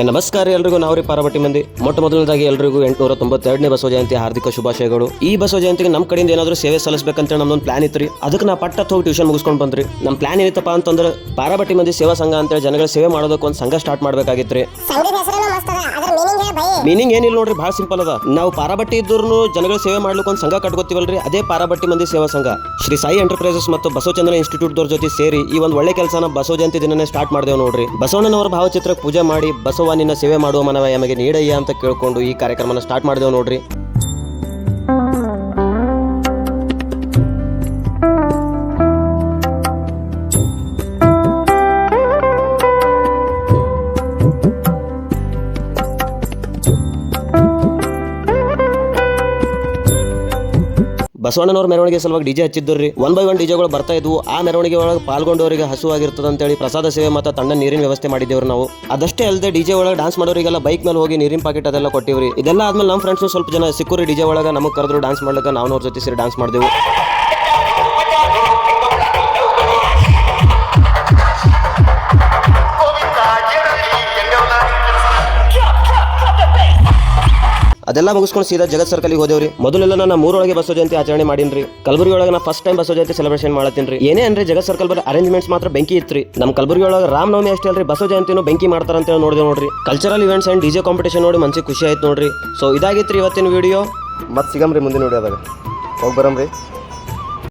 ನಮಸ್ಕಾರ ಎಲ್ರಿಗೂ ನಾವ್ರಿ ಪಾರಬಟ್ಟಿ ಮಂದಿ. ಮೊಟ್ಟ ಮೊದಲನೇದಾಗಿ ಎಲ್ರಿಗೂ 892ನೇ ಬಸವ ಜಯಂತಿ ಹಾರ್ದಿಕ ಶುಭಾಶಯಗಳು. ಈ ಬಸವ ಜಯಂತಿಗೆ ನಮ್ಮ ಕಡೆಯಿಂದ ಏನಾದರೂ ಸೇವೆ ಸಲ್ಲಿಸಬೇಕಂತ ನಮ್ದೊಂದು ಪ್ಲಾನ್ ಇತ್ತು. ಅದಕ್ಕೆ ನಾ ಪಟ್ಟತ್ ಹೋಗಿ ಟ್ಯೂಷನ್ ಮುಗಿಸ್ಕೊಂಡು ಬಂದ್ರಿ. ನಮ್ಮ ಪ್ಲಾನ್ ಏನಿತ್ತಪ್ಪ ಅಂತಂದ್ರೆ ಪಾರಬಟ್ಟಿ ಮಂದಿ ಸೇವಾ ಸಂಘ ಅಂತೇಳಿ ಜನಗಳ ಸೇವೆ ಮಾಡೋದಕ್ಕೆ ಒಂದು ಸಂಘ ಸ್ಟಾರ್ಟ್ ಮಾಡ್ಬೇಕಾಗಿತ್ರಿ. ಮೀನಿಂಗ್ ಏನಿಲ್ಲ ನೋಡ್ರಿ, ಭಾಳ ಸಿಂಪಲ್ ಅದ. ನಾವು ಪಾರಬಟ್ಟಿ ಇದ್ದೂರು ಜನಗಳ ಸೇವೆ ಮಾಡ್ಲಿಕ್ಕೆ ಒಂದು ಸಂಘ ಕಟ್ಕೋತೀವಲ್ರಿ, ಅದೇ ಪಾರಬಟ್ಟಿ ಮಂದಿ ಸೇವಾ ಸಂಘ. ಶ್ರೀ ಸಾಯಿ ಎಂಟರ್ಪ್ರೈಸಸ್ ಮತ್ತು ಬಸವಚಂದ್ರ ಇನ್ಸ್ಟಿಟ್ಯೂಟ್ ದವ್ರ ಜೊತೆ ಸೇರಿ ಈ ಒಂದು ಒಳ್ಳೆ ಕೆಲಸನ ಬಸವ ಜಯಂತಿ ದಿನನೇ ಸ್ಟಾರ್ಟ್ ಮಾಡಿದೆವು ನೋಡ್ರಿ. ಬಸವಣ್ಣನವರ ಭಾವಚಿತ್ರಕ್ಕೆ ಪೂಜೆ ಮಾಡಿ ಬಸವ ನಿನ್ನ ಸೇವೆ ಮಾಡುವ ಮನವ ಎಮಗೆ ನೀಡಯ್ಯ ಅಂತ ಕೇಳ್ಕೊಂಡು ಈ ಕಾರ್ಯಕ್ರಮನ ಸ್ಟಾರ್ಟ್ ಮಾಡಿದೆವು ನೋಡ್ರಿ. ಬಸವಣ್ಣನವ್ರ ಮೆರವಣಿಗೆ ಸಲುವಾಗಿ ಡಿಜೆ ಹಚ್ಚಿದ್ರಿ. 1 by 1 ಡಿಜೆಗಳು ಬರ್ತಾ ಇದ್ವು. ಆ ಮೆರವಣಿಗೆ ಒಳಗೆ ಪಾಲ್ಗೊಂಡವರಿಗೆ ಹಸುವಾಗಿರ್ತದೆ ಅಂತೇಳಿ ಪ್ರಸಾದ ಸೇವೆ ಮತ್ತು ತಣ್ಣ ನೀರಿನ ವ್ಯವಸ್ಥೆ ಮಾಡಿದ್ದೇವ್ರಿ ನಾವು. ಅದಷ್ಟೇ ಅಲ್ಲದೆ ಡಿಜೆ ಒಳಗೆ ಡಾನ್ಸ್ ಮಾಡೋರಿಗೆಲ್ಲ ಬೈಕ್ ಮೇಲೆ ಹೋಗಿ ನೀರಿನ ಪಾಕೆಟ್ ಅದೆಲ್ಲ ಕೊಟ್ಟಿವ್ರಿ. ಇದೆಲ್ಲ ಆದ್ಮೇಲೆ ನಮ್ಮ ಫ್ರೆಂಡ್ಸ್ ಸ್ವಲ್ಪ ಜನ ಸಿಕ್ಕೂರಿ ಡಿಜೆ ಒಳಗೆ ನಮಗೆ ಕರೆದ್ರು ಡಾನ್ಸ್ ಮಾಡ್ಲಿಕ್ಕೆ. ನಾವು ಅವ್ರ ಜೊತೆ ಸೇರಿ ಡಾನ್ಸ್ ಮಾಡಿದೆವು. ಅದೆಲ್ಲ ಮುಗಿಸ್ಕೊಂಡು ಸೀದಾ ಜಗತ್ ಸರ್ಕಲ್ಗೆ ಹೋದೇವ್ರಿ. ಮೊದಲೆಲ್ಲ ನಾನು ಮೂರೊಳಗೆ ಬಸವ ಜಯಂತಿ ಆಚರಣೆ ಮಾಡೀನಿ. ಕಲಬುರಗಿ ಒಳಗೆ ನಾ first time Basava Jayanti celebration ಮಾಡತ್ತೀನಿ. ಏನೇ ಅಂದ್ರೆ ಜಗತ್ ಸರ್ಕಲ್ ಬರೀ ಅರೇಂಜ್ಮೆಂಟ್ಸ್ ಮಾತ್ರ ಬೆಂಕಿ ಇತ್ರಿ. ನಮ್ಮ ಕಲಬುರಗಿ ಒಳಗೆ ರಾಮನವಮಿ ಅಷ್ಟೇ ಅಲ್ರಿ, ಬಸವ ಜಯಂತಿನೂ ಬೆಂಕಿ ಮಾಡ್ತಾರ ಅಂತ ನೋಡಿದೆ ನೋಡ್ರಿ. Cultural events and DJ competition ನೋಡಿ ಮನ್ಸಿಗೆ ಖುಷಿ ಆಯ್ತು ನೋಡ್ರಿ. ಸೊ ಇದಾಗಿತ್ರಿ ಇವತ್ತಿನ ವಿಡಿಯೋ. ಮತ್ತೆ ಸಿಗಮ್ರಿ ಮುಂದಿನ ವಿಡಿಯೋದಾಗ. ಹೋಗಿ ಬರಮ್ರಿ.